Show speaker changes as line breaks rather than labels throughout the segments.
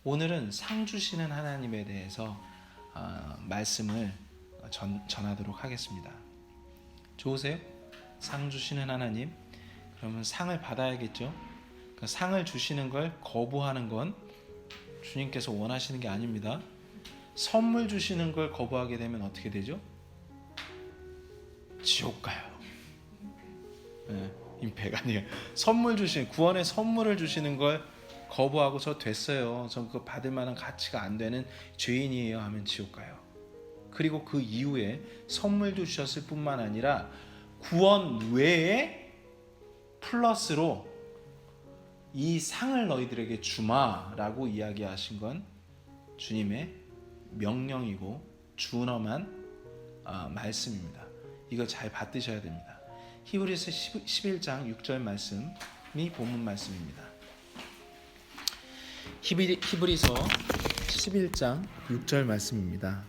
오늘은 상 주시는 하나님에 대해서 말씀을 전하도록 하겠습니다. 좋으세요? 상 주시는 하나님? 그러면 상을 받아야겠죠? 그 상을 주시는 걸 거부하는 건 주님께서 원하시는 게 아닙니다. 선물 주시는 걸 거부하게 되면 어떻게 되죠? 지옥 가요. 임팩 아니에요. 선물 주시는, 구원의 선물을 주시는 걸 거부하고 저 됐어요, 전 그거 받을 만한 가치가 안 되는 죄인이에요 하면 지옥 가요. 그리고 그 이후에 선물도 주셨을 뿐만 아니라 구원 외에 플러스로 이 상을 너희들에게 주마라고 이야기하신 건 주님의 명령이고 준엄한 말씀입니다. 이거 잘 받드셔야 됩니다. 히브리서 11장 6절 말씀이 본문 말씀입니다. 히브리서 11장 6절 말씀입니다.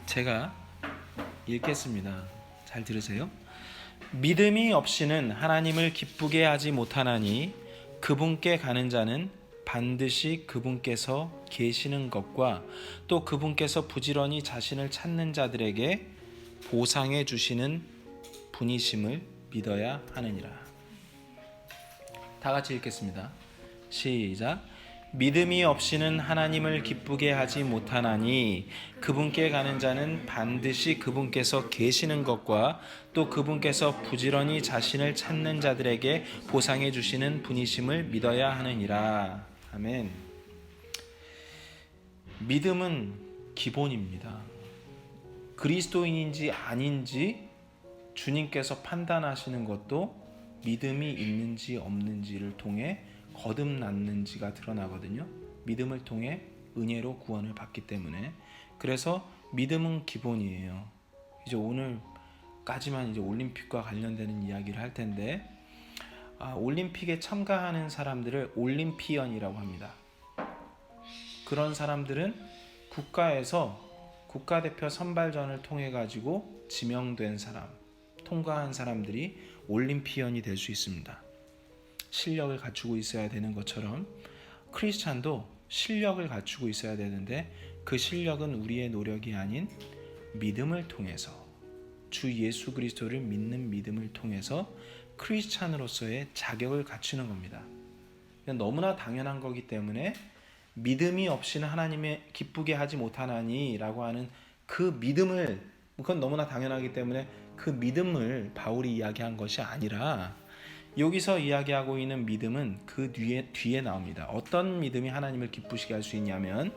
제가 읽겠습니다. 잘 들으세요. 믿음이 없이는 하나님을 기쁘게 하지 못하나니 그분께 가는 자는 반드시 그분께서 계시는 것과 또 그분께서 부지런히 자신을 찾는 자들에게 보상해 주시는 분이심을 믿어야 하느니라. 다 같이 읽겠습니다. 시작. 믿음이 없이는 하나님을 기쁘게 하지 못하나니 그분께 가는 자는 반드시 그분께서 계시는 것과 또 그분께서 부지런히 자신을 찾는 자들에게 보상해 주시는 분이심을 믿어야 하느니라. 아멘. 믿음은 기본입니다. 그리스도인인지 아닌지 주님께서 판단하시는 것도 믿음이 있는지 없는지를 통해 거듭났는지가 드러나거든요. 믿음을 통해 은혜로 구원을 받기 때문에. 그래서 믿음은 기본이에요. 이제 오늘까지만 이제 올림픽과 관련되는 이야기를 할 텐데, 올림픽에 참가하는 사람들을 올림피언이라고 합니다. 그런 사람들은 국가에서 국가대표 선발전을 통해 가지고 지명된 사람, 통과한 사람들이 올림피언이 될 수 있습니다. 실력을 갖추고 있어야 되는 것처럼 크리스찬도 실력을 갖추고 있어야 되는데, 그 실력은 우리의 노력이 아닌 믿음을 통해서, 주 예수 그리스도를 믿는 믿음을 통해서 크리스찬으로서의 자격을 갖추는 겁니다. 너무나 당연한 거기 때문에 믿음이 없이는 하나님의 기쁘게 하지 못하나니 라고 하는 그 믿음을, 그건 너무나 당연하기 때문에 그 믿음을 바울이 이야기한 것이 아니라 여기서 이야기하고 있는 믿음은 그 뒤에 나옵니다. 어떤 믿음이 하나님을 기쁘시게 할 수 있냐면,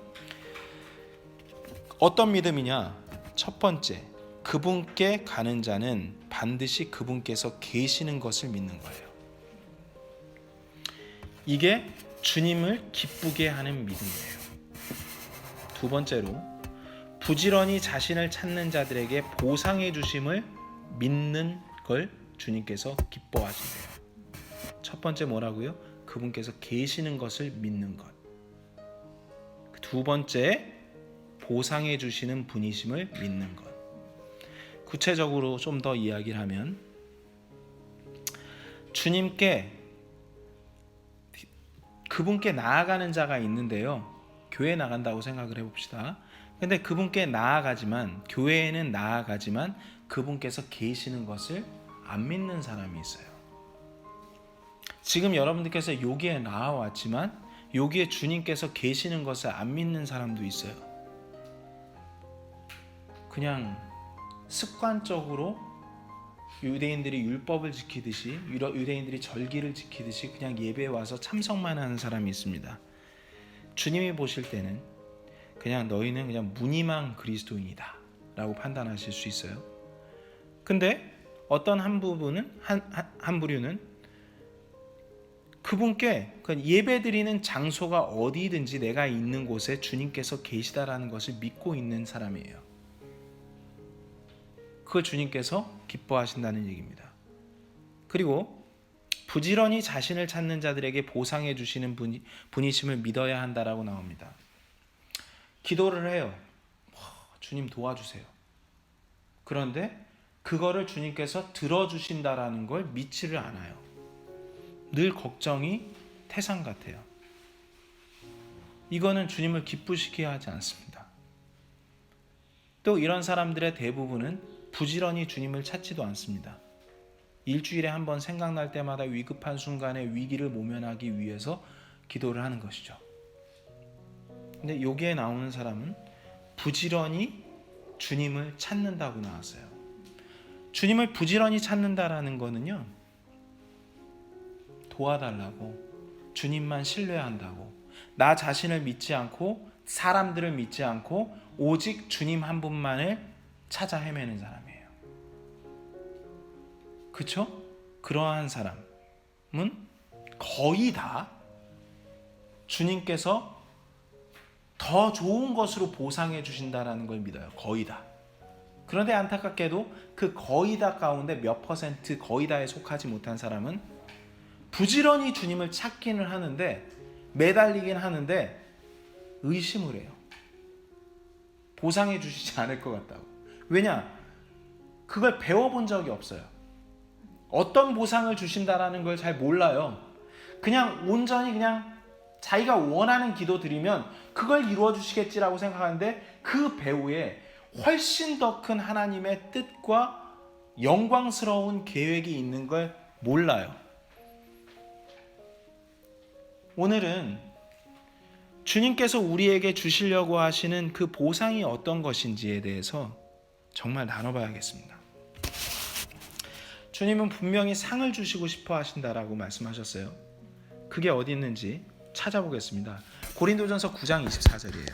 어떤 믿음이냐? 첫 번째, 그분께 가는 자는 반드시 그분께서 계시는 것을 믿는 거예요. 이게 주님을 기쁘게 하는 믿음이에요. 두 번째로, 부지런히 자신을 찾는 자들에게 보상해 주심을 믿는 걸 주님께서 기뻐하신대요. 첫 번째 뭐라고요? 그분께서 계시는 것을 믿는 것. 두 번째, 보상해 주시는 분이심을 믿는 것. 구체적으로 좀 더 이야기를 하면, 그분께 나아가는 자가 있는데요. 교회에 나간다고 생각을 해봅시다. 근데 그분께 나아가지만, 교회에는 나아가지만 그분께서 계시는 것을 안 믿는 사람이 있어요. 지금 여러분들께서 여기에 나와왔지만 여기에 주님께서 계시는 것을 안 믿는 사람도 있어요. 그냥 습관적으로 유대인들이 율법을 지키듯이, 유대인들이 절기를 지키듯이 그냥 예배에 와서 참석만 하는 사람이 있습니다. 주님이 보실 때는 그냥 너희는 그냥 무늬만 그리스도인이다 라고 판단하실 수 있어요. 근데 어떤 한 부류는 그분께 예배드리는 장소가 어디든지 내가 있는 곳에 주님께서 계시다라는 것을 믿고 있는 사람이에요. 그걸 주님께서 기뻐하신다는 얘기입니다. 그리고 부지런히 자신을 찾는 자들에게 보상해 주시는 분이심을 믿어야 한다라고 나옵니다. 기도를 해요. 주님 도와주세요. 그런데 그거를 주님께서 들어주신다라는 걸 믿지를 않아요. 늘 걱정이 태산 같아요. 이거는 주님을 기쁘시게 하지 않습니다. 또 이런 사람들의 대부분은 부지런히 주님을 찾지도 않습니다. 일주일에 한 번 생각날 때마다 위급한 순간에 위기를 모면하기 위해서 기도를 하는 것이죠. 근데 여기에 나오는 사람은 부지런히 주님을 찾는다고 나왔어요. 주님을 부지런히 찾는다라는 거는요, 도와달라고, 주님만 신뢰한다고, 나 자신을 믿지 않고 사람들을 믿지 않고 오직 주님 한 분만을 찾아 헤매는 사람이에요. 그렇죠? 그러한 사람은 거의 다 주님께서 더 좋은 것으로 보상해 주신다라는 걸 믿어요. 거의 다. 그런데 안타깝게도 그 거의 다 가운데 몇 퍼센트 거의 다에 속하지 못한 사람은 부지런히 주님을 찾기는 하는데, 매달리긴 하는데 의심을 해요. 보상해 주시지 않을 것 같다고. 왜냐? 그걸 배워본 적이 없어요. 어떤 보상을 주신다라는 걸 잘 몰라요. 그냥 온전히 그냥 자기가 원하는 기도 드리면 그걸 이루어 주시겠지라고 생각하는데, 그 배후에 훨씬 더 큰 하나님의 뜻과 영광스러운 계획이 있는 걸 몰라요. 오늘은 주님께서 우리에게 주시려고 하시는 그 보상이 어떤 것인지에 대해서 정말 나눠봐야겠습니다. 주님은 분명히 상을 주시고 싶어 하신다라고 말씀하셨어요. 그게 어디 있는지 찾아보겠습니다. 고린도전서 9장 24절이에요.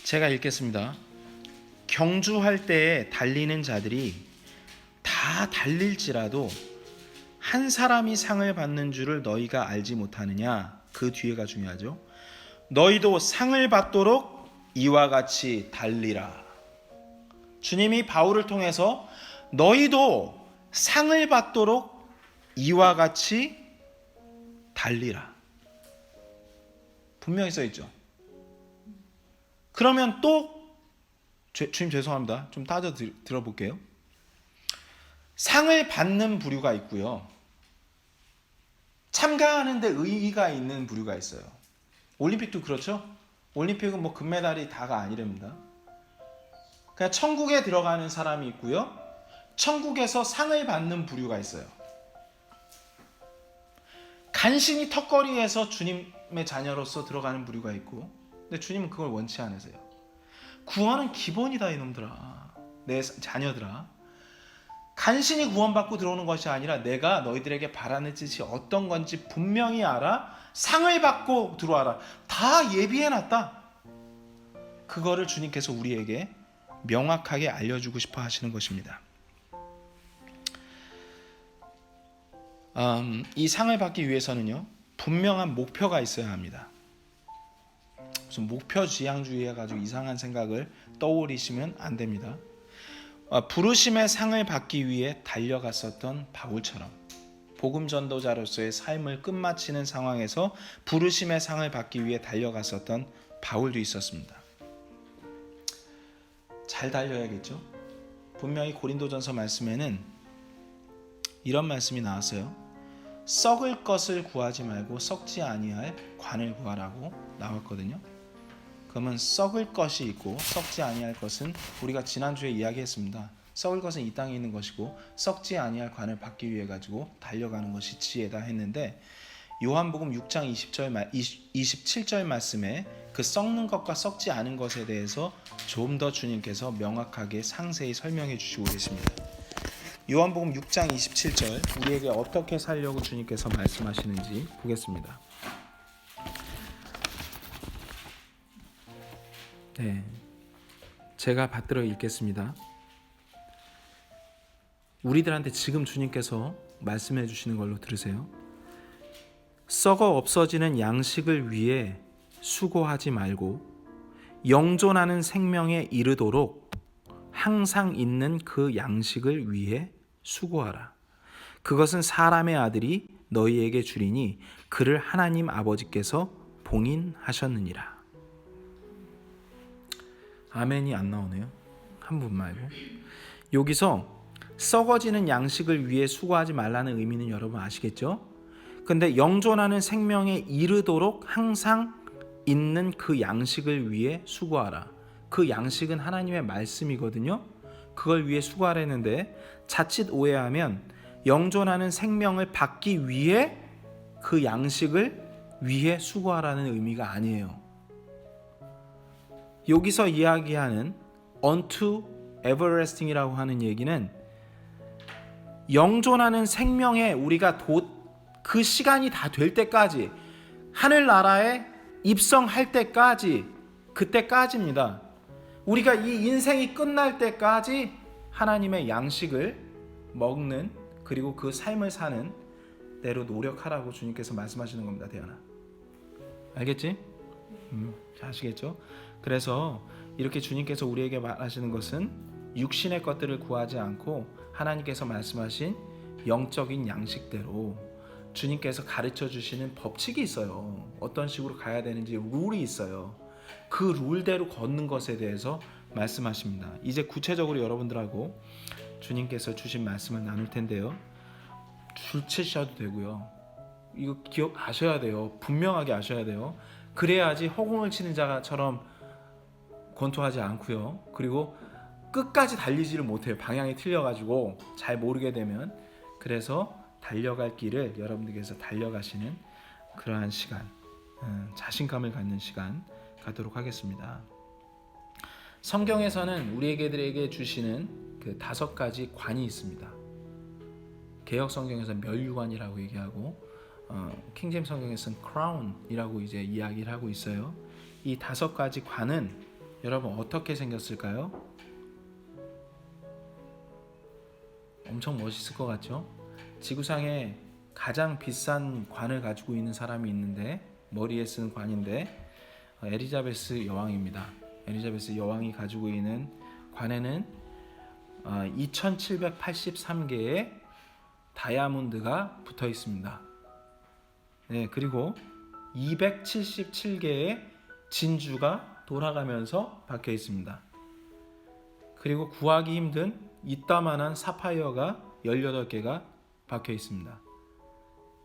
제가 읽겠습니다. 경주할 때에 달리는 자들이 다 달릴지라도 한 사람이 상을 받는 줄을 너희가 알지 못하느냐. 그 뒤에가 중요하죠. 너희도 상을 받도록 이와 같이 달리라. 주님이 바울을 통해서 너희도 상을 받도록 이와 같이 달리라. 분명히 써 있죠. 그러면 또 주님 죄송합니다. 좀 따져 들어볼게요. 상을 받는 부류가 있고요. 참가하는데 의의가 있는 부류가 있어요. 올림픽도 그렇죠? 올림픽은 뭐 금메달이 다가 아니랍니다. 그냥 천국에 들어가는 사람이 있고요. 천국에서 상을 받는 부류가 있어요. 간신히 턱걸이에서 주님의 자녀로서 들어가는 부류가 있고, 근데 주님은 그걸 원치 않으세요. 구원은 기본이다 이놈들아, 내 자녀들아. 간신히 구원받고 들어오는 것이 아니라 내가 너희들에게 바라는 뜻이 어떤 건지 분명히 알아. 상을 받고 들어와라. 다 예비해놨다. 그거를 주님께서 우리에게 명확하게 알려주고 싶어 하시는 것입니다. 이 상을 받기 위해서는요, 분명한 목표가 있어야 합니다. 무슨 목표지향주의 해가지고 이상한 생각을 떠올리시면 안 됩니다. 부르심의 상을 받기 위해 달려갔었던 바울처럼 복음 전도자로서의 삶을 끝마치는 상황에서 부르심의 상을 받기 위해 달려갔었던 바울도 있었습니다. 잘 달려야겠죠? 분명히 고린도전서 말씀에는 이런 말씀이 나왔어요. 썩을 것을 구하지 말고 썩지 아니할 관을 구하라고 나왔거든요. 그러면 썩을 것이 있고 썩지 아니할 것은 우리가 지난주에 이야기했습니다. 썩을 것은 이 땅에 있는 것이고 썩지 아니할 관을 받기 위해 가지고 달려가는 것이 지혜다 했는데, 요한복음 6장 27절 말씀에 그 썩는 것과 썩지 않은 것에 대해서 좀 더 주님께서 명확하게 상세히 설명해 주시고 계십니다. 요한복음 6장 27절 우리에게 어떻게 살려고 주님께서 말씀하시는지 보겠습니다. 네, 제가 받들어 읽겠습니다. 우리들한테 지금 주님께서 말씀해 주시는 걸로 들으세요. 썩어 없어지는 양식을 위해 수고하지 말고 영존하는 생명에 이르도록 항상 있는 그 양식을 위해 수고하라. 그것은 사람의 아들이 너희에게 주리니 그를 하나님 아버지께서 봉인하셨느니라. 아멘이 안 나오네요. 한 분 말고. 여기서 썩어지는 양식을 위해 수고하지 말라는 의미는 여러분 아시겠죠? 근데 영존하는 생명에 이르도록 항상 있는 그 양식을 위해 수고하라. 그 양식은 하나님의 말씀이거든요. 그걸 위해 수고하라는데 자칫 오해하면 영존하는 생명을 받기 위해 그 양식을 위해 수고하라는 의미가 아니에요. 여기서 이야기하는 unto everlasting이라고 하는 얘기는 영존하는 생명에 우리가 그 시간이 다 될 때까지, 하늘나라에 입성할 때까지, 그때까지입니다. 우리가 이 인생이 끝날 때까지 하나님의 양식을 먹는, 그리고 그 삶을 사는 대로 노력하라고 주님께서 말씀하시는 겁니다. 대현아, 알겠지? 잘 아시겠죠? 그래서 이렇게 주님께서 우리에게 말하시는 것은 육신의 것들을 구하지 않고 하나님께서 말씀하신 영적인 양식대로 주님께서 가르쳐 주시는 법칙이 있어요. 어떤 식으로 가야 되는지 룰이 있어요. 그 룰대로 걷는 것에 대해서 말씀하십니다. 이제 구체적으로 여러분들하고 주님께서 주신 말씀을 나눌 텐데요. 줄치셔도 되고요. 이거 기억하셔야 돼요. 분명하게 아셔야 돼요. 그래야지 허공을 치는 자처럼 권투하지 않고요. 그리고 끝까지 달리지를 못해요. 방향이 틀려가지고 잘 모르게 되면. 그래서 달려갈 길을 여러분들께서 달려가시는 그러한 시간, 자신감을 갖는 시간 가도록 하겠습니다. 성경에서는 우리에게 주시는 그 5가지 관이 있습니다. 개역 성경에서 멸류관이라고 얘기하고 킹제임 성경에서는 크라운이라고 이제 이야기를 하고 있어요. 이 5가지 관은 여러분 어떻게 생겼을까요? 엄청 멋있을 것 같죠? 지구상에 가장 비싼 관을 가지고 있는 사람이 있는데, 머리에 쓰는 관인데 엘리자베스 여왕입니다. 엘리자베스 여왕이 가지고 있는 관에는 2783개의 다이아몬드가 붙어 있습니다. 네, 그리고 277개의 진주가 돌아가면서 박혀 있습니다. 그리고 구하기 힘든 이따만한 사파이어가 18개가 박혀 있습니다.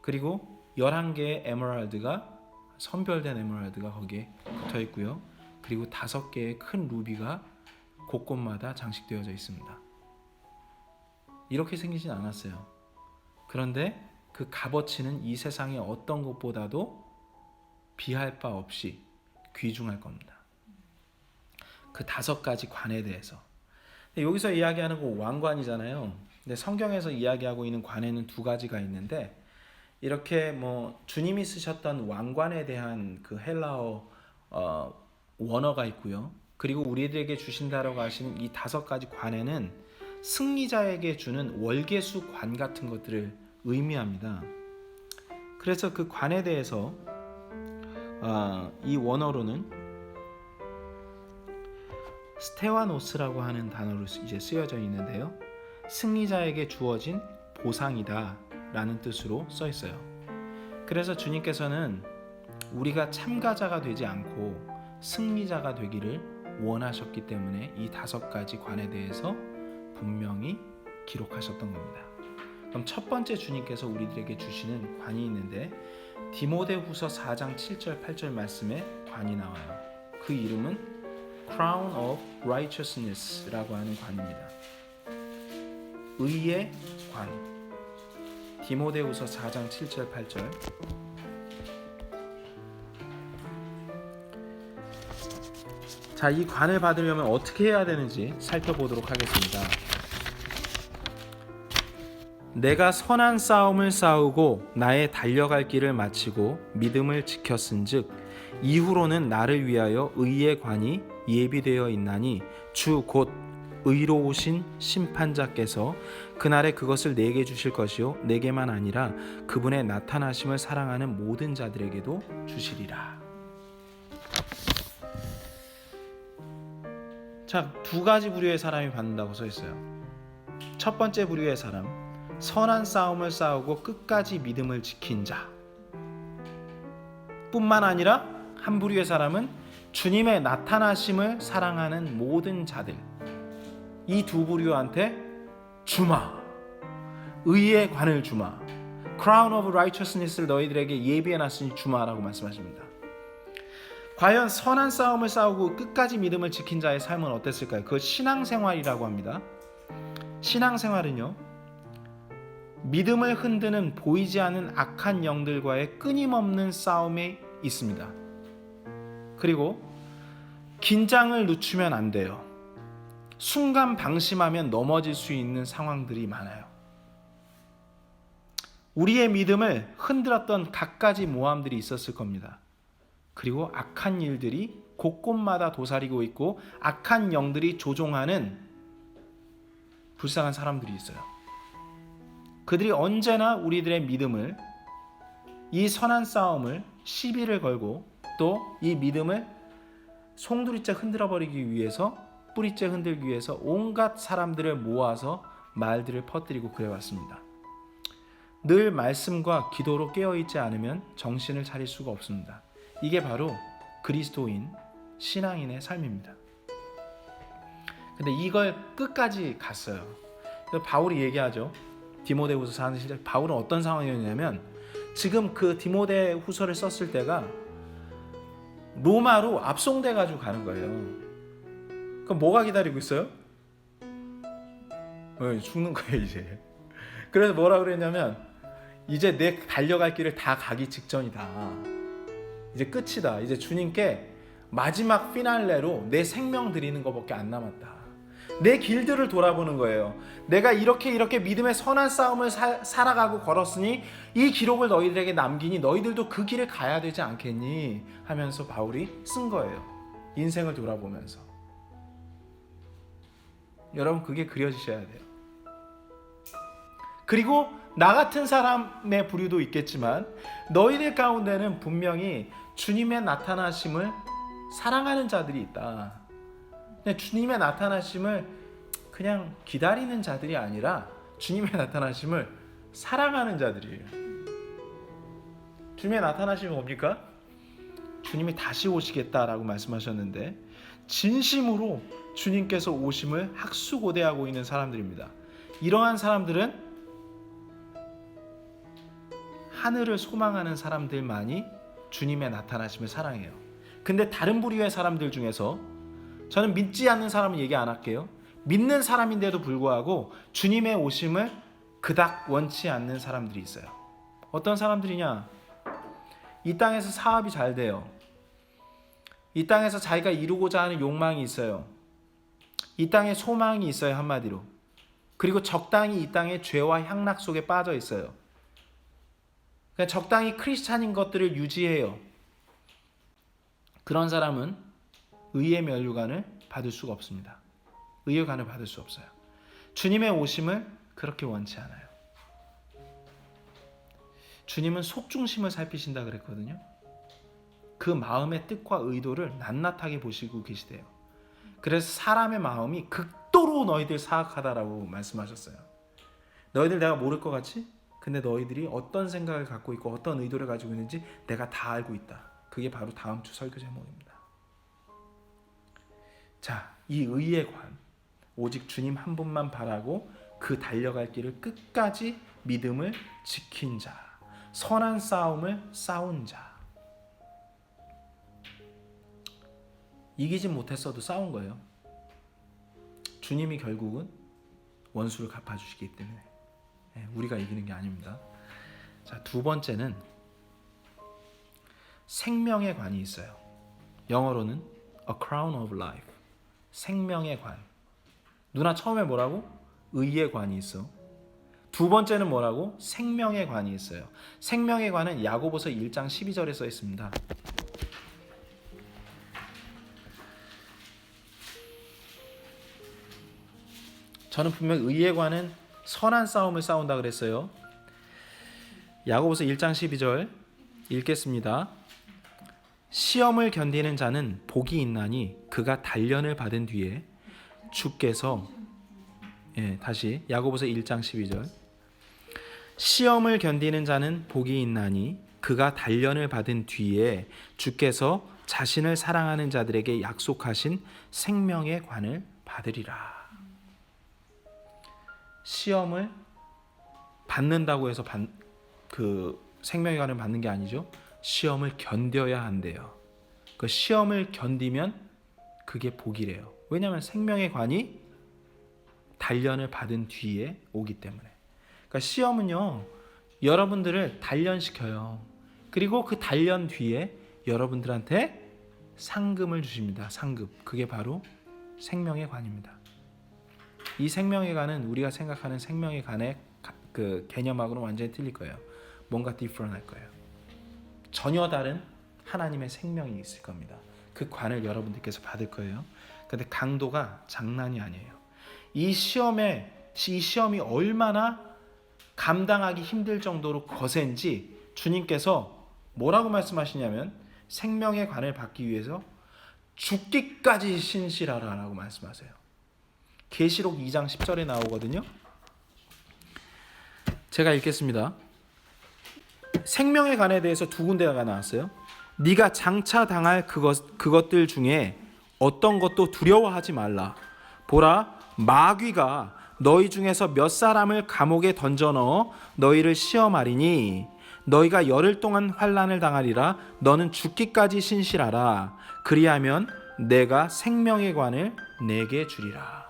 그리고 11개의 에메랄드가, 선별된 에메랄드가 거기에 붙어 있고요. 그리고 5개의 큰 루비가 곳곳마다 장식되어져 있습니다. 이렇게 생기진 않았어요. 그런데 그 값어치는 이 세상의 어떤 것보다도 비할 바 없이 귀중할 겁니다. 그 5가지 관에 대해서. 여기서 이야기하는 거 왕관이잖아요. 근데 성경에서 이야기하고 있는 관에는 2가지가 있는데, 이렇게 주님이 쓰셨던 왕관에 대한 그 헬라어 원어가 있고요. 그리고 우리들에게 주신다라고 하시는 이 5가지 관에는 승리자에게 주는 월계수 관 같은 것들을 의미합니다. 그래서 그 관에 대해서 이 원어로는 스테와노스라고 하는 단어로 이제 쓰여져 있는데요. 승리자에게 주어진 보상이다 라는 뜻으로 써 있어요. 그래서 주님께서는 우리가 참가자가 되지 않고 승리자가 되기를 원하셨기 때문에 이 5가지 관에 대해서 분명히 기록하셨던 겁니다. 그럼 첫 번째 주님께서 우리들에게 주시는 관이 있는데, 디모데후서 4장 7절 8절 말씀에 관이 나와요. 그 이름은 Crown of Righteousness라고 하는 관입니다. 의의 관. 디모데후서 4장 7절 8절. 자, 이 관을 받으려면 어떻게 해야 되는지 살펴보도록 하겠습니다. 내가 선한 싸움을 싸우고 나의 달려갈 길을 마치고 믿음을 지켰은즉 이후로는 나를 위하여 의의 관이 예비되어 있나니 주 곧 의로우신 심판자께서 그날에 그것을 내게 주실 것이요 내게만 아니라 그분의 나타나심을 사랑하는 모든 자들에게도 주시리라. 자, 두 가지 부류의 사람이 받는다고 써 있어요. 첫 번째 부류의 사람, 선한 싸움을 싸우고 끝까지 믿음을 지킨 자. 뿐만 아니라 한 부류의 사람은 주님의 나타나심을 사랑하는 모든 자들. 이 두 부류한테 주마, 의의 관을 주마, Crown of Righteousness를 너희들에게 예비해놨으니 주마라고 말씀하십니다. 과연 선한 싸움을 싸우고 끝까지 믿음을 지킨 자의 삶은 어땠을까요? 그걸 신앙생활이라고 합니다. 신앙생활은요, 믿음을 흔드는 보이지 않는 악한 영들과의 끊임없는 싸움에 있습니다. 그리고 긴장을 늦추면 안 돼요. 순간 방심하면 넘어질 수 있는 상황들이 많아요. 우리의 믿음을 흔들었던 갖가지 모함들이 있었을 겁니다. 그리고 악한 일들이 곳곳마다 도사리고 있고 악한 영들이 조종하는 불쌍한 사람들이 있어요. 그들이 언제나 우리들의 믿음을, 이 선한 싸움을 시비를 걸고 또 이 믿음을 송두리째 흔들어버리기 위해서, 뿌리째 흔들기 위해서 온갖 사람들을 모아서 말들을 퍼뜨리고 그래왔습니다. 늘 말씀과 기도로 깨어있지 않으면 정신을 차릴 수가 없습니다. 이게 바로 그리스도인, 신앙인의 삶입니다. 근데 이걸 끝까지 갔어요. 바울이 얘기하죠. 디모데후서 4장 7절. 바울은 어떤 상황이었냐면, 지금 그 디모데후서를 썼을 때가 로마로 압송돼 가지고 가는 거예요. 그럼 뭐가 기다리고 있어요? 죽는 거예요 이제. 그래서 뭐라 그랬냐면, 이제 내 달려갈 길을 다 가기 직전이다. 이제 끝이다. 이제 주님께 마지막 피날레로 내 생명 드리는 것밖에 안 남았다. 내 길들을 돌아보는 거예요. 내가 이렇게 믿음의 선한 싸움을 살아가고 걸었으니 이 기록을 너희들에게 남기니 너희들도 그 길을 가야 되지 않겠니? 하면서 바울이 쓴 거예요. 인생을 돌아보면서. 여러분, 그게 그려지셔야 돼요. 그리고 나 같은 사람의 부류도 있겠지만 너희들 가운데는 분명히 주님의 나타나심을 사랑하는 자들이 있다. 근데 주님의 나타나심을 그냥 기다리는 자들이 아니라 주님의 나타나심을 사랑하는 자들이에요. 주님의 나타나심이 뭡니까? 주님이 다시 오시겠다라고 말씀하셨는데 진심으로 주님께서 오심을 학수고대하고 있는 사람들입니다. 이러한 사람들은 하늘을 소망하는 사람들만이 주님의 나타나심을 사랑해요. 근데 다른 부류의 사람들 중에서, 저는 믿지 않는 사람은 얘기 안 할게요. 믿는 사람인데도 불구하고 주님의 오심을 그닥 원치 않는 사람들이 있어요. 어떤 사람들이냐? 이 땅에서 사업이 잘 돼요. 이 땅에서 자기가 이루고자 하는 욕망이 있어요. 이 땅에 소망이 있어요, 한마디로. 그리고 적당히 이 땅의 죄와 향락 속에 빠져 있어요. 그냥 적당히 크리스찬인 것들을 유지해요. 그런 사람은 의의 면류관을 받을 수가 없습니다. 의의 관을 받을 수 없어요. 주님의 오심을 그렇게 원치 않아요. 주님은 속중심을 살피신다 그랬거든요. 그 마음의 뜻과 의도를 낱낱하게 보시고 계시대요. 그래서 사람의 마음이 극도로 너희들 사악하다라고 말씀하셨어요. 너희들 내가 모를 것 같지? 근데 너희들이 어떤 생각을 갖고 있고 어떤 의도를 가지고 있는지 내가 다 알고 있다. 그게 바로 다음 주 설교 제목입니다. 자, 이 의의 관, 오직 주님 한 분만 바라고 그 달려갈 길을 끝까지 믿음을 지킨 자, 선한 싸움을 싸운 자. 이기진 못했어도 싸운 거예요. 주님이 결국은 원수를 갚아주시기 때문에 우리가 이기는 게 아닙니다. 자, 두 번째는 생명의 관이 있어요. 영어로는 A Crown of Life, 생명의 관. 누나 처음에 뭐라고? 의의 관이 있어. 두 번째는 뭐라고? 생명의 관이 있어요. 생명의 관은 야고보서 1장 12절에 써 있습니다. 저는 분명 의의 관은 선한 싸움을 싸운다 그랬어요. 야고보서 1장 12절 읽겠습니다. 시험을 견디는 자는 복이 있나니 그가 단련을 받은 뒤에 주께서 다시 야고보서 1장 12절 시험을 견디는 자는 복이 있나니 그가 단련을 받은 뒤에 주께서 자신을 사랑하는 자들에게 약속하신 생명의 관을 받으리라. 시험을 받는다고 해서 그 생명의 관을 받는 게 아니죠. 시험을 견뎌야 한대요. 그 시험을 견디면 그게 복이래요. 왜냐하면 생명의 관이 단련을 받은 뒤에 오기 때문에. 그러니까 시험은요, 여러분들을 단련시켜요. 그리고 그 단련 뒤에 여러분들한테 상금을 주십니다. 상금. 그게 바로 생명의 관입니다. 이 생명의 관은 우리가 생각하는 생명의 관의 그 개념하고는 완전히 틀릴 거예요. 뭔가 디퍼런할 거예요. 전혀 다른 하나님의 생명이 있을 겁니다. 그 관을 여러분들께서 받을 거예요. 근데 강도가 장난이 아니에요. 이 시험이 얼마나 감당하기 힘들 정도로 거센지 주님께서 뭐라고 말씀하시냐면 생명의 관을 받기 위해서 죽기까지 신실하라 라고 말씀하세요. 계시록 2장 10절에 나오거든요. 제가 읽겠습니다. 생명의 관에 대해서 두 군데가 나왔어요. 네가 장차 당할 그것들 중에 어떤 것도 두려워하지 말라. 보라, 마귀가 너희 중에서 몇 사람을 감옥에 던져 넣어 너희를 시험하리니 너희가 열흘 동안 환난을 당하리라. 너는 죽기까지 신실하라. 그리하면 내가 생명의 관을 내게 주리라.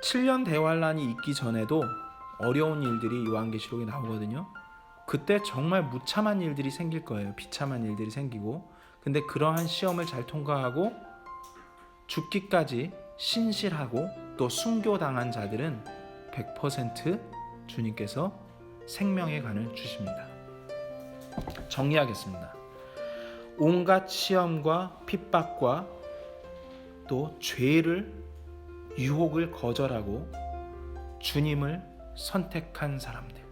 7년 대환란이 있기 전에도 어려운 일들이 요한계시록에 나오거든요. 그때 정말 무참한 일들이 생길 거예요. 비참한 일들이 생기고. 근데 그러한 시험을 잘 통과하고 죽기까지 신실하고 또 순교당한 자들은 100% 주님께서 생명의 관을 주십니다. 정리하겠습니다. 온갖 시험과 핍박과 또 죄를 유혹을 거절하고 주님을 선택한 사람들,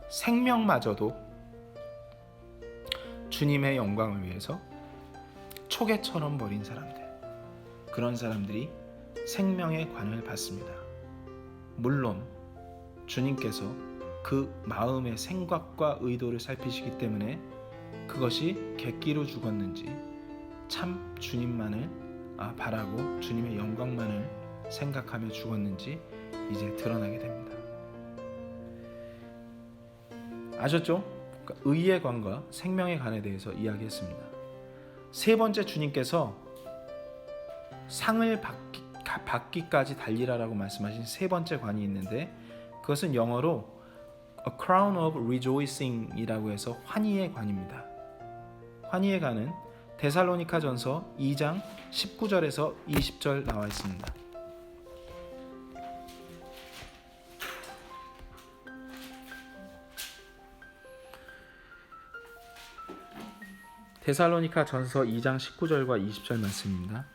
생명마저도 주님의 영광을 위해서 초계처럼 버린 사람들, 그런 사람들이 생명의 관을 받습니다. 물론 주님께서 그 마음의 생각과 의도를 살피시기 때문에 그것이 객기로 죽었는지 참 주님만을 바라고 주님의 영광만을 생각하며 죽었는지 이제 드러나게 됩니다. 아셨죠? 그러니까 의의 관과 생명의 관에 대해서 이야기했습니다. 세 번째, 주님께서 상을 받기까지 달리라라고 말씀하신 세 번째 관이 있는데 그것은 영어로 A Crown of Rejoicing 이라고 해서 환희의 관입니다. 환희의 관은 데살로니가전서 2장 19절에서 20절 나와 있습니다. 데살로니가전서 2장 19절과 20절 말씀입니다.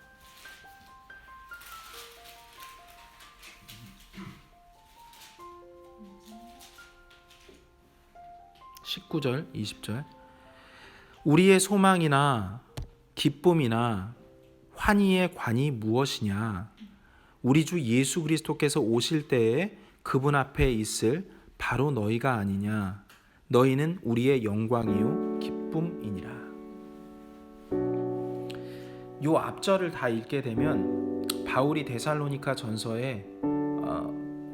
19절, 20절. 우리의 소망이나 기쁨이나 환희의 관이 무엇이냐? 우리 주 예수 그리스도께서 오실 때에 그분 앞에 있을 바로 너희가 아니냐? 너희는 우리의 영광이요 기쁨이니라. 요 앞절을 다 읽게 되면 바울이 데살로니가 전서에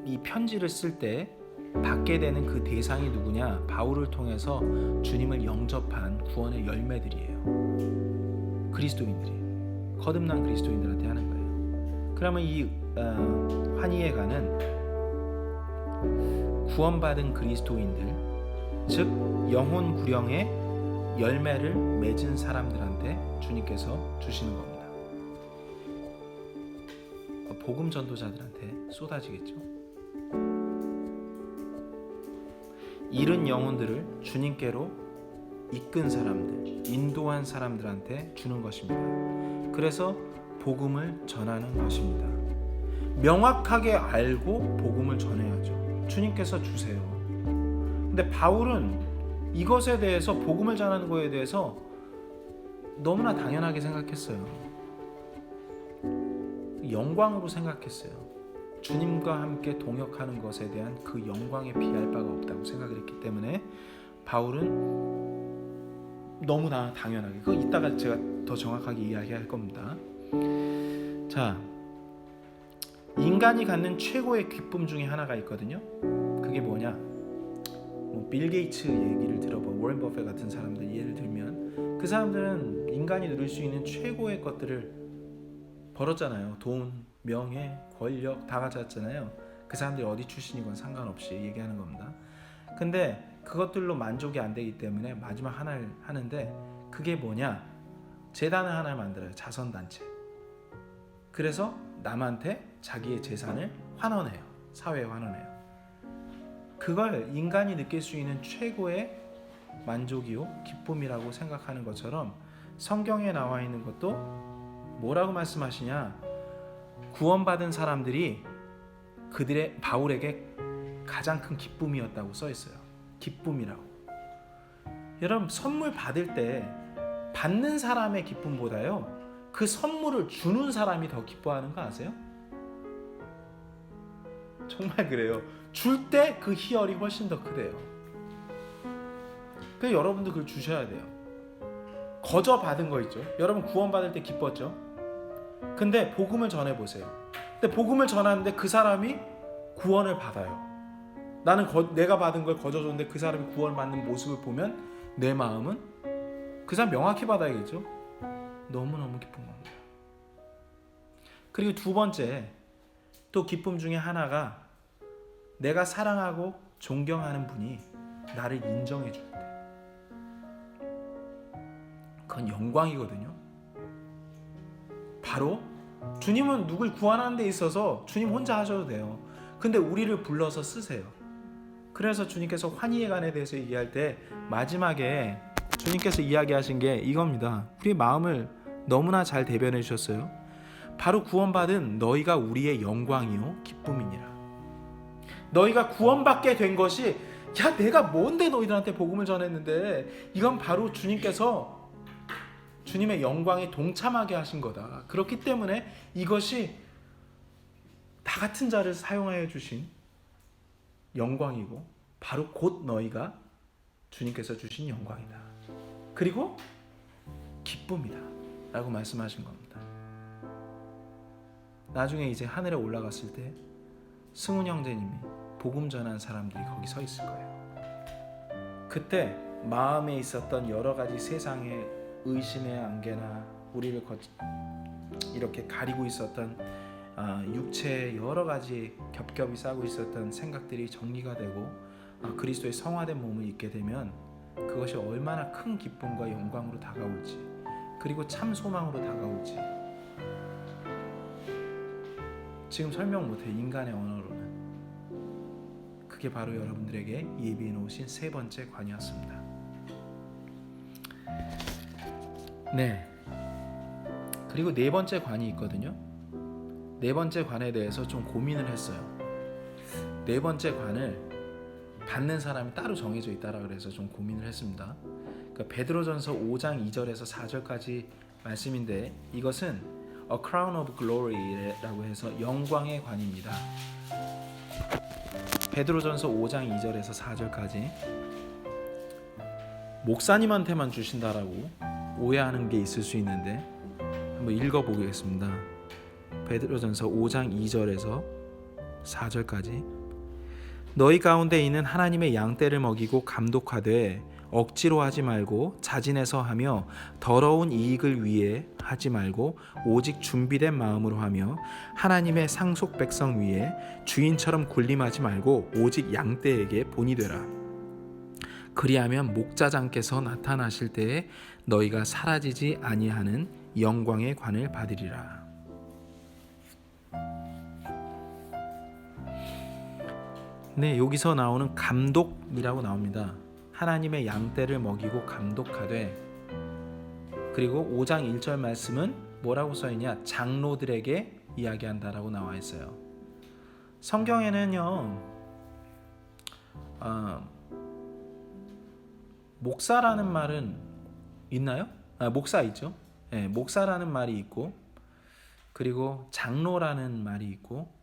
이 편지를 쓸 때 받게 되는 그 대상이 누구냐? 바울을 통해서 주님을 영접한 구원의 열매들이에요. 그리스도인들이, 거듭난 그리스도인들한테 하는 거예요. 그러면 이 환희에 가는 구원받은 그리스도인들, 즉 영혼 구령의 열매를 맺은 사람들한테 주님께서 주시는 겁니다. 복음 전도자들한테 쏟아지겠죠. 잃은 영혼들을 주님께로 이끈 사람들, 인도한 사람들한테 주는 것입니다. 그래서 복음을 전하는 것입니다. 명확하게 알고 복음을 전해야죠. 주님께서 주세요. 근데 바울은 이것에 대해서, 복음을 전하는 것에 대해서 너무나 당연하게 생각했어요. 영광으로 생각했어요. 주님과 함께 동역하는 것에 대한 그 영광에 비할 바가 없다고 생각을 했기 때문에 바울은 너무나 당연하게, 그거 이따가 제가 더 정확하게 이야기할 겁니다. 자, 인간이 갖는 최고의 기쁨 중에 하나가 있거든요. 그게 뭐냐? 빌 게이츠 얘기를 들어봐, 워렌 버핏 같은 사람들 예를 들면 그 사람들은 인간이 누릴 수 있는 최고의 것들을 벌었잖아요. 돈, 명예, 권력 다 가졌잖아요. 그 사람들이 어디 출신이건 상관없이 얘기하는 겁니다. 근데 그것들로 만족이 안 되기 때문에 마지막 하나를 하는데, 그게 뭐냐? 재단을 하나 만들어요. 자선단체. 그래서 남한테 자기의 재산을 환원해요. 사회에 환원해요. 그걸 인간이 느낄 수 있는 최고의 만족이요 기쁨이라고 생각하는 것처럼 성경에 나와 있는 것도 뭐라고 말씀하시냐? 구원받은 사람들이 그들의 바울에게 가장 큰 기쁨이었다고 써 있어요. 기쁨이라고. 여러분, 선물 받을 때 받는 사람의 기쁨보다요, 그 선물을 주는 사람이 더 기뻐하는 거 아세요? 정말 그래요. 줄 때 그 희열이 훨씬 더 크대요. 그래서 여러분도 그걸 주셔야 돼요. 거저 받은 거 있죠. 여러분 구원받을 때 기뻤죠. 근데 복음을 전해보세요. 근데 복음을 전하는데 그 사람이 구원을 받아요. 나는 내가 받은 걸 거저 줬는데 그 사람이 구원을 받는 모습을 보면 내 마음은 그 사람 명확히 받아야겠죠. 너무너무 기쁜 겁니다. 그리고 두 번째, 또 기쁨 중에 하나가 내가 사랑하고 존경하는 분이 나를 인정해 줄 때, 그건 영광이거든요. 바로 주님은 누굴 구원하는 데 있어서 주님 혼자 하셔도 돼요. 근데 우리를 불러서 쓰세요. 그래서 주님께서 환희의 간에 대해서 얘기할 때 마지막에 주님께서 이야기하신 게 이겁니다. 우리의 마음을 너무나 잘 대변해 주셨어요. 바로 구원받은 너희가 우리의 영광이요 기쁨이니라. 너희가 구원받게 된 것이, 야 내가 뭔데 너희들한테 복음을 전했는데, 이건 바로 주님께서 주님의 영광에 동참하게 하신 거다. 그렇기 때문에 이것이 다 같은 자를 사용하여 주신 영광이고 바로 곧 너희가 주님께서 주신 영광이다. 그리고 기쁨이다 라고 말씀하신 겁니다. 나중에 이제 하늘에 올라갔을 때 승훈 형제님이 복음 전한 사람들이 거기 서 있을 거예요. 그때 마음에 있었던 여러 가지 세상의 의심의 안개나 우리를 이렇게 가리고 있었던 육체의 여러 가지 겹겹이 싸고 있었던 생각들이 정리가 되고 그리스도의 성화된 몸을 입게 되면 그것이 얼마나 큰 기쁨과 영광으로 다가올지, 그리고 참 소망으로 다가올지 지금 설명 못해. 인간의 언어로는. 그게 바로 여러분들에게 예비해 놓으신 세 번째 관이었습니다. 네. 그리고 네 번째 관이 있거든요. 네 번째 관에 대해서 좀 고민을 했어요. 네 번째 관을 받는 사람이 따로 정해져 있다라 그래서 좀 고민을 했습니다. 그러니까 베드로전서 5장 2절에서 4절까지 말씀인데, 이것은 A Crown of Glory라고 해서 영광의 관입니다. 베드로전서 5장 2절에서 4절까지 목사님한테만 주신다라고 오해하는 게 있을 수 있는데 한번 읽어보겠습니다. 베드로전서 5장 2절에서 4절까지 너희 가운데 있는 하나님의 양떼를 먹이고 감독하되 억지로 하지 말고 자진해서 하며 더러운 이익을 위해 하지 말고 오직 준비된 마음으로 하며 하나님의 상속 백성 위에 주인처럼 군림하지 말고 오직 양떼에게 본이 되라. 그리하면 목자장께서 나타나실 때에 너희가 사라지지 아니하는 영광의 관을 받으리라. 네, 여기서 나오는 감독이라고 나옵니다. 하나님의 양떼를 먹이고 감독하되, 그리고 5장 1절 말씀은 뭐라고 써있냐? 장로들에게 이야기한다라고 나와 있어요. 성경에는요, 목사라는 말은 있나요? 목사 있죠. 예, 목사라는 말이 있고, 그리고 장로라는 말이 있고,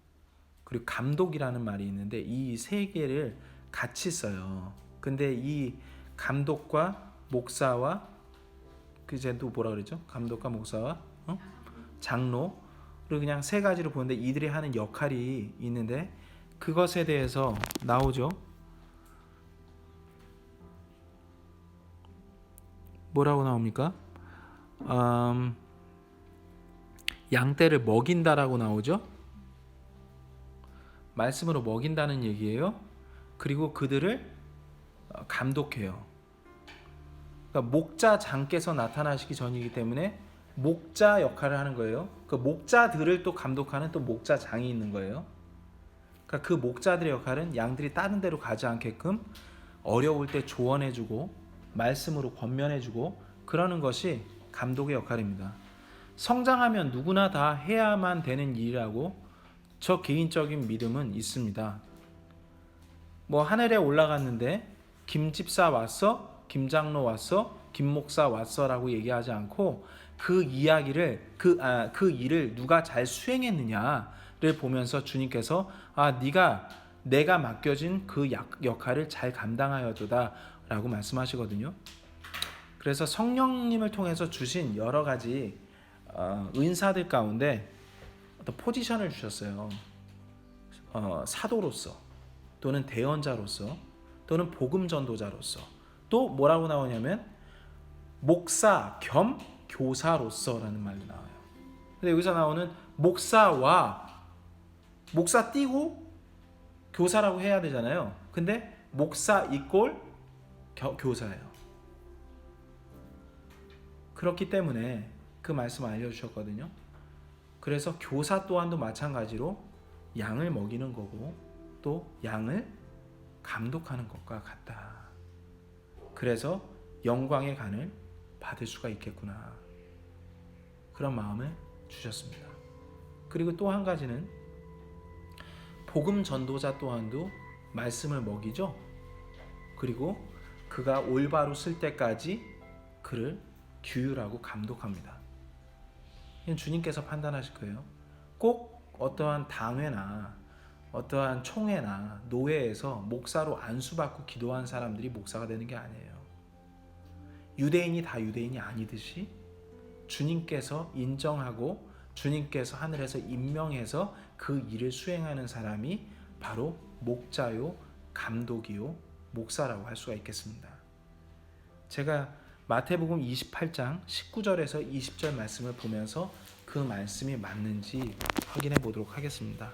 그리고 감독이라는 말이 있는데 이 세 개를 같이 써요. 근데 이 감독과 목사와 그제 또 뭐라 그러죠? 감독과 목사와 장로를 그냥 세 가지로 보는데 이들이 하는 역할이 있는데 그것에 대해서 나오죠. 뭐라고 나옵니까? 양떼를 먹인다라고 나오죠. 말씀으로 먹인다는 얘기예요. 그리고 그들을 감독해요. 그러니까 목자장께서 나타나시기 전이기 때문에 목자 역할을 하는 거예요. 그 목자들을 또 감독하는 또 목자장이 있는 거예요. 그러니까 그 목자들의 역할은 양들이 다른 데로 가지 않게끔 어려울 때 조언해주고 말씀으로 권면해주고 그러는 것이 감독의 역할입니다. 성장하면 누구나 다 해야만 되는 일이라고 저 개인적인 믿음은 있습니다. 뭐 하늘에 올라갔는데 김 집사 왔어, 김 장로 왔어, 김 목사 왔어라고 얘기하지 않고 그 이야기를 그 일을 누가 잘 수행했느냐를 보면서 주님께서 내가 맡겨진 그 역할을 잘 감당하였도다라고 말씀하시거든요. 그래서 성령님을 통해서 주신 여러 가지 은사들 가운데 어떤 포지션을 주셨어요. 사도로서 또는 대언자로서 또는 복음 전도자로서 또 뭐라고 나오냐면 목사 겸 교사로서라는 말이 나와요. 근데 여기서 나오는 목사 띄고 교사라고 해야 되잖아요. 근데 목사 이꼴 교사예요. 그렇기 때문에 그 말씀을 알려주셨거든요. 그래서 교사 또한도 마찬가지로 양을 먹이는 거고 또 양을 감독하는 것과 같다. 그래서 영광의 간을 받을 수가 있겠구나. 그런 마음을 주셨습니다. 그리고 또 한 가지는 복음 전도자 또한도 말씀을 먹이죠. 그리고 그가 올바로 쓸 때까지 그를 규율하고 감독합니다. 이건 주님께서 판단하실 거예요. 꼭 어떠한 당회나 어떠한 총회나 노회에서 목사로 안수받고 기도한 사람들이 목사가 되는 게 아니에요. 유대인이 다 유대인이 아니듯이 주님께서 인정하고 주님께서 하늘에서 임명해서 그 일을 수행하는 사람이 바로 목자요, 감독이요, 목사라고 할 수가 있겠습니다. 제가 마태복음 28장 19절에서 20절 말씀을 보면서 그 말씀이 맞는지 확인해 보도록 하겠습니다.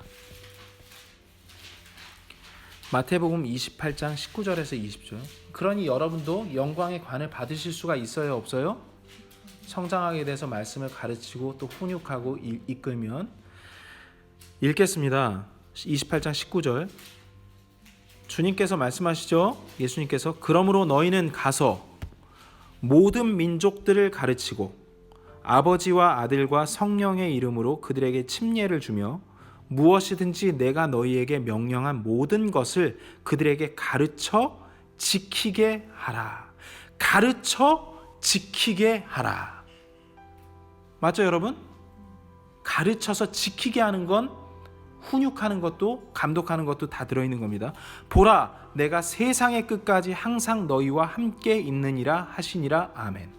마태복음 28장 19절에서 20절. 그러니 여러분도 영광의 관을 받으실 수가 있어요, 없어요? 성장하게 돼서 말씀을 가르치고 또 훈육하고 이끌면. 읽겠습니다. 28장 19절. 주님께서 말씀하시죠. 예수님께서 그러므로 너희는 가서 모든 민족들을 가르치고 아버지와 아들과 성령의 이름으로 그들에게 침례를 주며 무엇이든지 내가 너희에게 명령한 모든 것을 그들에게 가르쳐 지키게 하라. 가르쳐 지키게 하라. 맞죠, 여러분? 가르쳐서 지키게 하는 건 훈육하는 것도 감독하는 것도 다 들어있는 겁니다. 보라, 내가 세상의 끝까지 항상 너희와 함께 있느니라 하시니라. 아멘.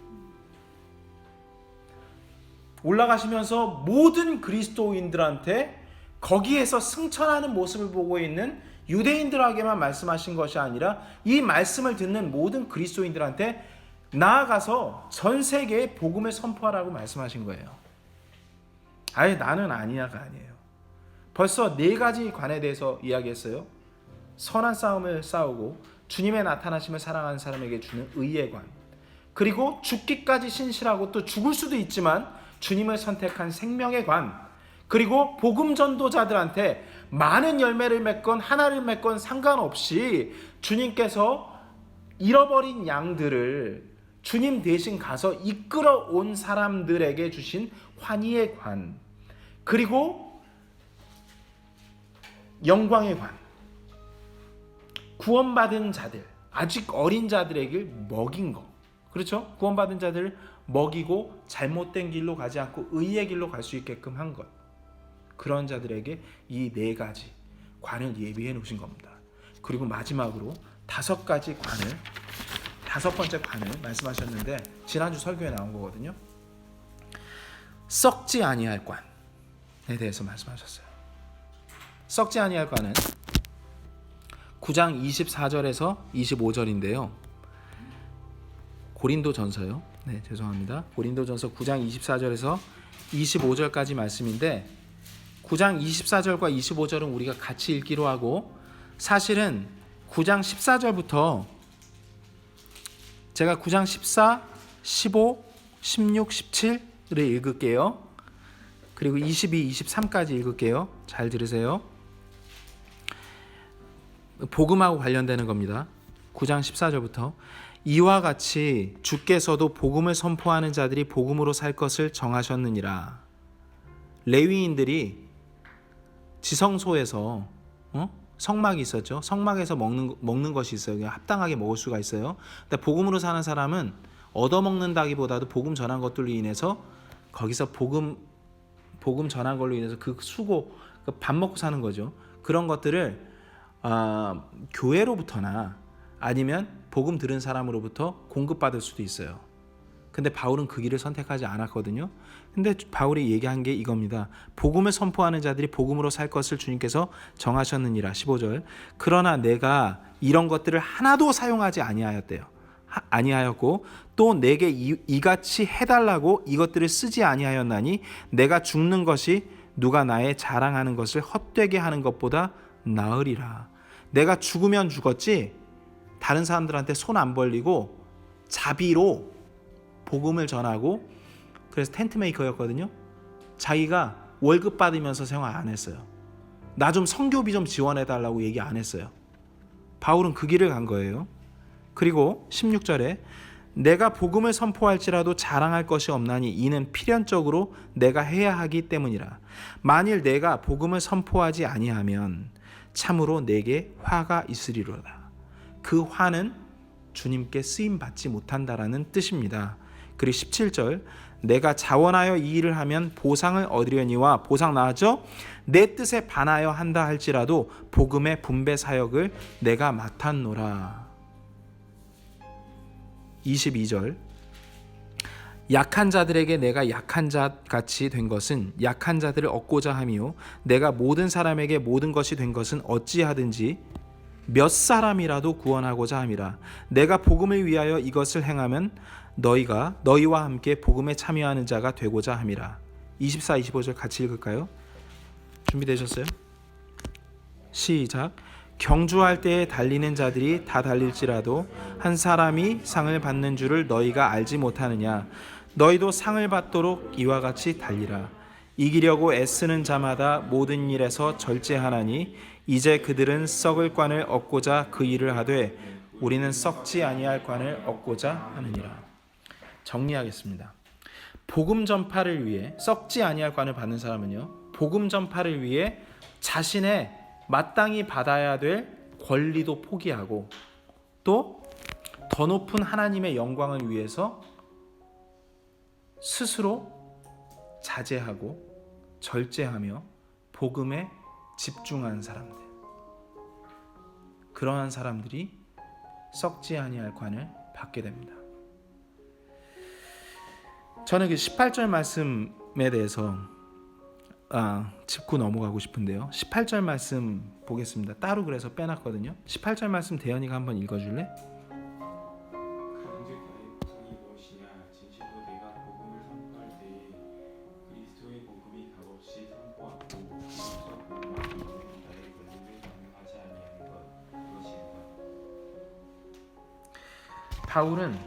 올라가시면서 모든 그리스도인들한테 거기에서 승천하는 모습을 보고 있는 유대인들에게만 말씀하신 것이 아니라 이 말씀을 듣는 모든 그리스도인들한테 나아가서 전 세계에 복음을 선포하라고 말씀하신 거예요. 아예 나는 아니야가 아니에요. 벌써 4가지 관에 대해서 이야기했어요. 선한 싸움을 싸우고 주님의 나타나심을 사랑하는 사람에게 주는 의의 관, 그리고 죽기까지 신실하고 또 죽을 수도 있지만 주님을 선택한 생명의 관, 그리고 복음 전도자들한테 많은 열매를 맺건 하나를 맺건 상관없이 주님께서 잃어버린 양들을 주님 대신 가서 이끌어 온 사람들에게 주신 환희의 관, 그리고 영광의 관, 구원받은 자들, 아직 어린 자들에게 먹인 거, 그렇죠? 구원받은 자들을 먹이고 잘못된 길로 가지 않고 의의 길로 갈 수 있게끔 한 것. 그런 자들에게 이 네 가지 관을 예비해 놓으신 겁니다. 그리고 마지막으로 다섯 번째 관을 말씀하셨는데 지난주 설교에 나온 거거든요. 썩지 아니할 관에 대해서 말씀하셨어요. 썩지 아니할 관은 9장 24절에서 25절인데요. 고린도전서요. 네, 죄송합니다. 고린도전서 9장 24절에서 25절까지 말씀인데 9장 24절과 25절은 우리가 같이 읽기로 하고 사실은 9장 14절부터 제가 9장 14, 15, 16, 17을 읽을게요. 그리고 22, 23까지 읽을게요. 잘 들으세요. 복음하고 관련되는 겁니다. 9장 14절부터 이와 같이 주께서도 복음을 선포하는 자들이 복음으로 살 것을 정하셨느니라. 레위인들이 지성소에서 성막이 있었죠. 성막에서 먹는 것이 있어요. 그냥 합당하게 먹을 수가 있어요. 근데 복음으로 사는 사람은 얻어먹는다기보다도 복음 전한 것들로 인해서 거기서 복음 전한 걸로 인해서 그 수고 밥 먹고 사는 거죠. 그런 것들을 교회로부터나 아니면 복음 들은 사람으로부터 공급받을 수도 있어요. 근데 바울은 그 길을 선택하지 않았거든요. 근데 바울이 얘기한 게 이겁니다. 복음을 선포하는 자들이 복음으로 살 것을 주님께서 정하셨느니라. 15절. 그러나 내가 이런 것들을 하나도 사용하지 아니하였고 또 내게 이같이 해달라고 이것들을 쓰지 아니하였나니 내가 죽는 것이 누가 나의 자랑하는 것을 헛되게 하는 것보다 나으리라. 내가 죽으면 죽었지 다른 사람들한테 손 안 벌리고 자비로 복음을 전하고, 그래서 텐트 메이커였거든요. 자기가 월급 받으면서 생활 안 했어요. 나 좀 선교비 좀 지원해 달라고 얘기 안 했어요. 바울은 그 길을 간 거예요. 그리고 16절에 내가 복음을 선포할지라도 자랑할 것이 없나니 이는 필연적으로 내가 해야 하기 때문이라. 만일 내가 복음을 선포하지 아니하면 참으로 내게 화가 있으리로다. 그 화는 주님께 쓰임 받지 못한다라는 뜻입니다. 그리고 17절 내가 자원하여 이 일을 하면 보상을 얻으려니와 보상 나왔죠? 내 뜻에 반하여 한다 할지라도 복음의 분배 사역을 내가 맡았노라. 22절 약한 자들에게 내가 약한 자 같이 된 것은 약한 자들을 얻고자 함이요 내가 모든 사람에게 모든 것이 된 것은 어찌하든지 몇 사람이라도 구원하고자 함이라. 내가 복음을 위하여 이것을 행하면 너희와 함께 복음에 참여하는 자가 되고자 함이라. 24, 25절 같이 읽을까요? 준비되셨어요? 시작. 경주할 때에 달리는 자들이 다 달릴지라도 한 사람이 상을 받는 줄을 너희가 알지 못하느냐. 너희도 상을 받도록 이와 같이 달리라. 이기려고 애쓰는 자마다 모든 일에서 절제하나니 이제 그들은 썩을 관을 얻고자 그 일을 하되 우리는 썩지 아니할 관을 얻고자 하느니라. 정리하겠습니다. 복음 전파를 위해 썩지 아니할 관을 받는 사람은요, 복음 전파를 위해 자신의 마땅히 받아야 될 권리도 포기하고 또 더 높은 하나님의 영광을 위해서 스스로 자제하고 절제하며 복음에 집중한 사람들, 그러한 사람들이 썩지 아니할 관을 받게 됩니다. 저는 그 18절 말씀에 대해서 짚고 넘어가고 싶은데요. 18절 말씀 보겠습니다. 따로 그래서 빼놨거든요. 18절 말씀 대현이가 한번 읽어줄래? 바울은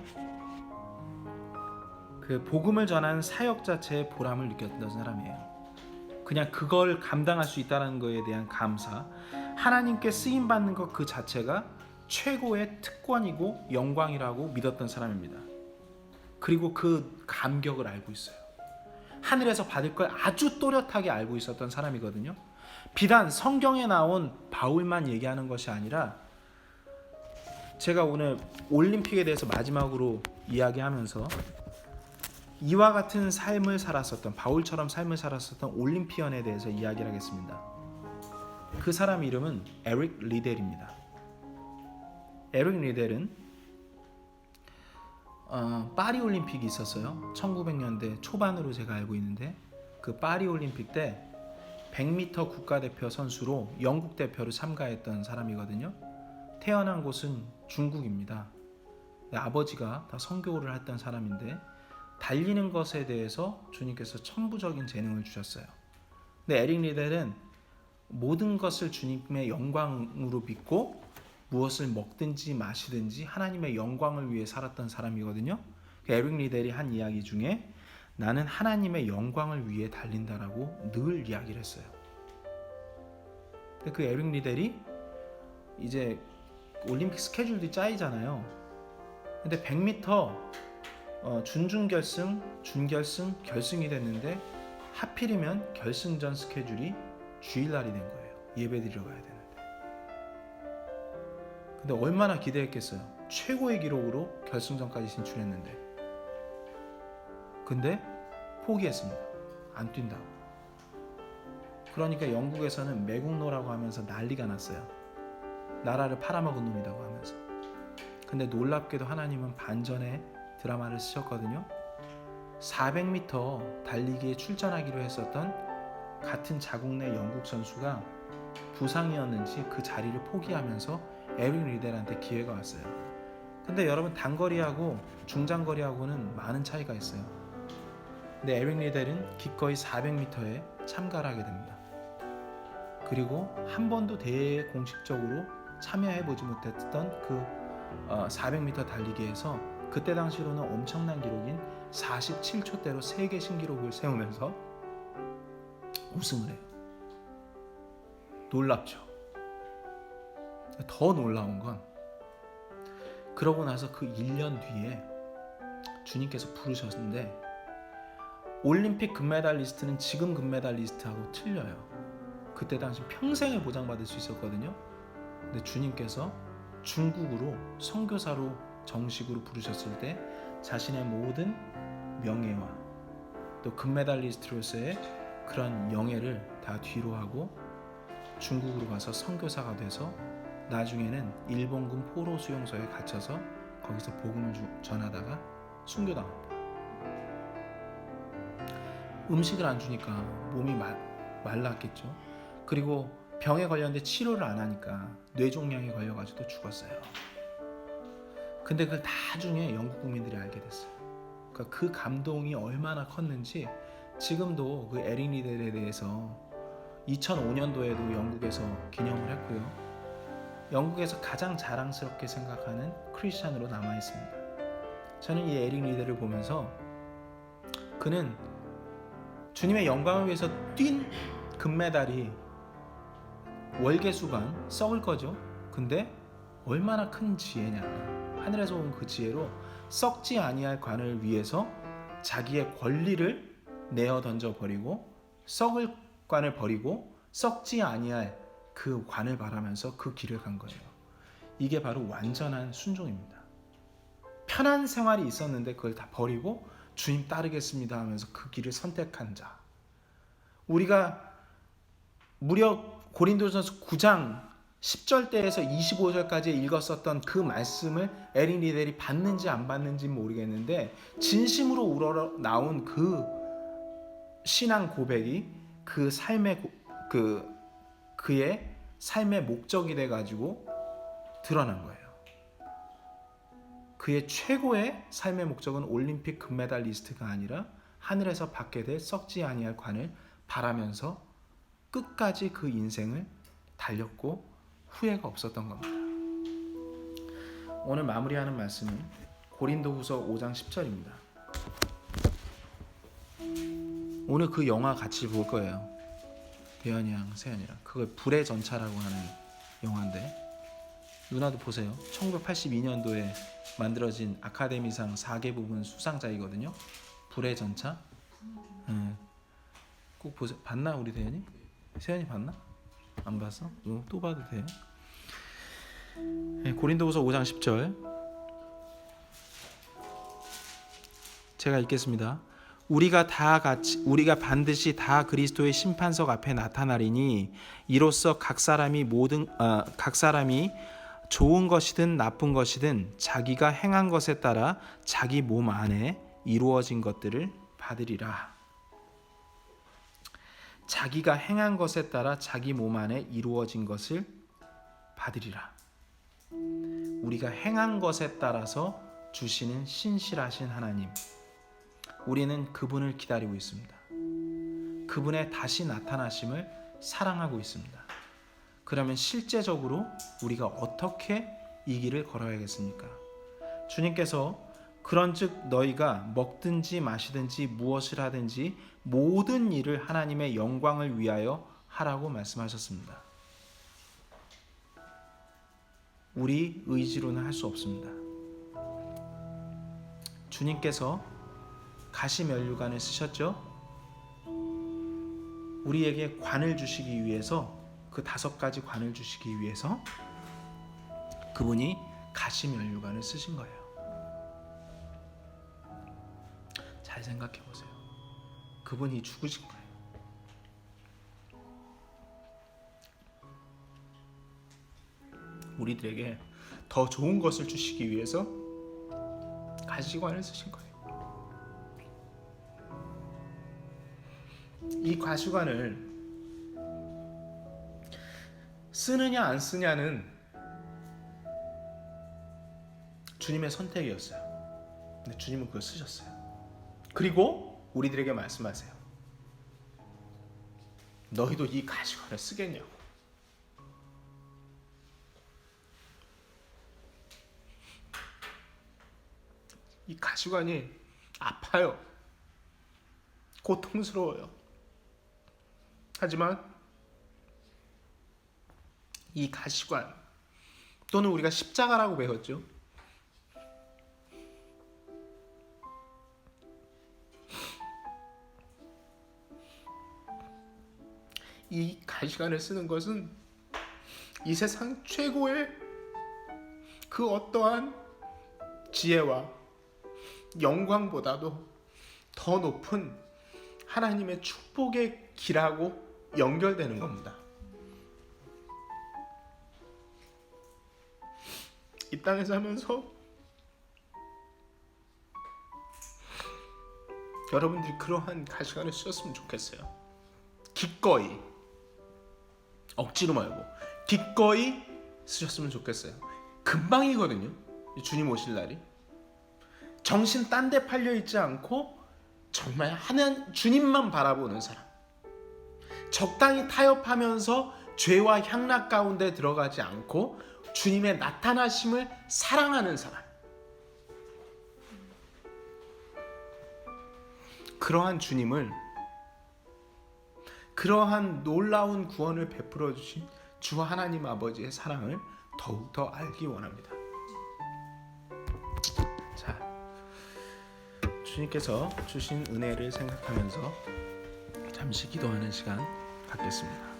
그 복음을 전하는 사역 자체의 보람을 느꼈던 사람이에요. 그냥 그걸 감당할 수 있다는 것에 대한 감사, 하나님께 쓰임 받는 것 그 자체가 최고의 특권이고 영광이라고 믿었던 사람입니다. 그리고 그 감격을 알고 있어요. 하늘에서 받을 걸 아주 또렷하게 알고 있었던 사람이거든요. 비단 성경에 나온 바울만 얘기하는 것이 아니라, 제가 오늘 올림픽에 대해서 마지막으로 이야기하면서 이와 같은 삶을 살았었던, 바울처럼 삶을 살았었던 올림피언에 대해서 이야기를 하겠습니다. 그 사람 이름은 에릭 리델입니다. 에릭 리델은 파리 올림픽이 있었어요. 1900년대 초반으로 제가 알고 있는데, 그 파리 올림픽 때 100m 국가대표 선수로 영국 대표로 참가했던 사람이거든요. 태어난 곳은 중국입니다. 아버지가 다 선교를 했던 사람인데, 달리는 것에 대해서 주님께서 천부적인 재능을 주셨어요. 근데 에릭 리델은 모든 것을 주님의 영광으로 믿고 무엇을 먹든지 마시든지 하나님의 영광을 위해 살았던 사람이거든요. 에릭 리델이 한 이야기 중에 나는 하나님의 영광을 위해 달린다라고 늘 이야기를 했어요. 근데 그 에릭 리델이 이제 올림픽 스케줄도 짜이잖아요. 근데 100m 준중결승, 준결승, 결승이 됐는데 하필이면 결승전 스케줄이 주일날이 된 거예요. 예배드리러 가야 되는데. 근데 얼마나 기대했겠어요. 최고의 기록으로 결승전까지 진출했는데. 근데 포기했습니다. 안 뛴다고. 그러니까 영국에서는 매국노라고 하면서 난리가 났어요. 나라를 팔아먹은 놈이라고 하면서. 근데 놀랍게도 하나님은 반전의 드라마를 쓰셨거든요. 400m 달리기에 출전하기로 했었던 같은 자국 내 영국 선수가 부상이었는지 그 자리를 포기하면서 에릭 리델한테 기회가 왔어요. 근데 여러분, 단거리하고 중장거리하고는 많은 차이가 있어요. 근데 에릭 리델은 기꺼이 400m에 참가를 하게 됩니다. 그리고 한 번도 대회에 공식적으로 참여해보지 못했던 그 400m 달리기에서 그때 당시로는 엄청난 기록인 47초대로 세계 신기록을 세우면서 우승을 해요. 놀랍죠? 더 놀라운 건 그러고 나서 그 1년 뒤에 주님께서 부르셨는데, 올림픽 금메달리스트는 지금 금메달리스트하고 틀려요. 그때 당시 평생을 보장받을 수 있었거든요. 근데 주님께서 중국으로 선교사로 정식으로 부르셨을 때 자신의 모든 명예와 또 금메달리스트로서의 그런 영예를 다 뒤로 하고 중국으로 가서 선교사가 돼서 나중에는 일본군 포로 수용소에 갇혀서 거기서 복음을 전하다가 순교당합니다. 음식을 안 주니까 몸이 말랐겠죠. 그리고 병에 걸렸는데 치료를 안 하니까 뇌종양에 걸려가지고 또 죽었어요. 근데 그걸 나중에 영국 국민들이 알게 됐어요. 그러니까 그 감동이 얼마나 컸는지 지금도 그 에릭 리델에 대해서 2005년도에도 영국에서 기념을 했고요. 영국에서 가장 자랑스럽게 생각하는 크리스찬으로 남아 있습니다. 저는 이 에릭 리델을 보면서 그는 주님의 영광을 위해서 뛴 금메달이 월계수관 썩을 거죠. 근데 얼마나 큰 지혜냐. 하늘에서 온 그 지혜로 썩지 아니할 관을 위해서 자기의 권리를 내어 던져버리고 썩을 관을 버리고 썩지 아니할 그 관을 바라면서 그 길을 간 거예요. 이게 바로 완전한 순종입니다. 편한 생활이 있었는데 그걸 다 버리고 주님 따르겠습니다 하면서 그 길을 선택한 자. 우리가 무려 고린도전서 9장 10절대에서 25절까지 읽었었던 그 말씀을 에릭 리델이 받는지 안 받는지 모르겠는데 진심으로 우러나온 그 신앙 고백이 그 삶의 그의 삶의 목적이 돼가지고 드러난 거예요. 그의 최고의 삶의 목적은 올림픽 금메달리스트가 아니라 하늘에서 받게 될 썩지 아니할 관을 바라면서 끝까지 그 인생을 달렸고 후회가 없었던 겁니다. 오늘 마무리하는 말씀은 고린도후서 5장 10절입니다. 오늘 그 영화 같이 볼 거예요. 대현이랑 세현이랑. 그걸 불의 전차라고 하는 영화인데 누나도 보세요. 1982년도에 만들어진 아카데미상 4개 부분 수상자이거든요. 불의 전차. 꼭 보세요. 봤나 우리 대현이? 세현이 봤나? 안 봤어? 또 봐도 돼. 고린도후서 5장 10절 제가 읽겠습니다. 우리가 반드시 다 그리스도의 심판석 앞에 나타나리니 이로써 각 사람이 좋은 것이든 나쁜 것이든 자기가 행한 것에 따라 자기 몸 안에 이루어진 것들을 받으리라. 자기가 행한 것에 따라 자기 몸 안에 이루어진 것을 받으리라. 우리가 행한 것에 따라서 주시는 신실하신 하나님, 우리는 그분을 기다리고 있습니다. 그분의 다시 나타나심을 사랑하고 있습니다. 그러면 실제적으로 우리가 어떻게 이 길을 걸어야겠습니까? 주님께서 그런즉 너희가 먹든지 마시든지 무엇을 하든지 모든 일을 하나님의 영광을 위하여 하라고 말씀하셨습니다. 우리 의지로는 할 수 없습니다. 주님께서 가시면류관을 쓰셨죠. 우리에게 관을 주시기 위해서, 그 5가지 관을 주시기 위해서 그분이 가시면류관을 쓰신 거예요. 잘 생각해 보세요. 그분이 죽으신 거예요. 우리들에게 더 좋은 것을 주시기 위해서 가시관을 쓰신 거예요. 이 가시관을 쓰느냐 안 쓰냐는 주님의 선택이었어요. 근데 주님은 그걸 쓰셨어요. 그리고 우리들에게 말씀하세요. 너희도 이 가시관을 쓰겠냐고. 이 가시관이 아파요. 고통스러워요. 하지만 이 가시관, 또는 우리가 십자가라고 배웠죠. 이 가시관을 쓰는 것은 이 세상 최고의 그 어떠한 지혜와 영광보다도 더 높은 하나님의 축복의 길하고 연결되는 겁니다. 이 땅에 살면서 여러분들이 그러한 가시관을 쓰셨으면 좋겠어요. 기꺼이, 억지로 말고 기꺼이 쓰셨으면 좋겠어요. 금방이거든요. 주님 오실 날이. 정신 딴 데 팔려 있지 않고 정말 하나님 주님만 바라보는 사람, 적당히 타협하면서 죄와 향락 가운데 들어가지 않고 주님의 나타나심을 사랑하는 사람, 그러한 주님을, 그러한 놀라운 구원을 베풀어 주신 주 하나님 아버지의 사랑을 더욱더 알기 원합니다. 자, 주님께서 주신 은혜를 생각하면서 잠시 기도하는 시간 갖겠습니다.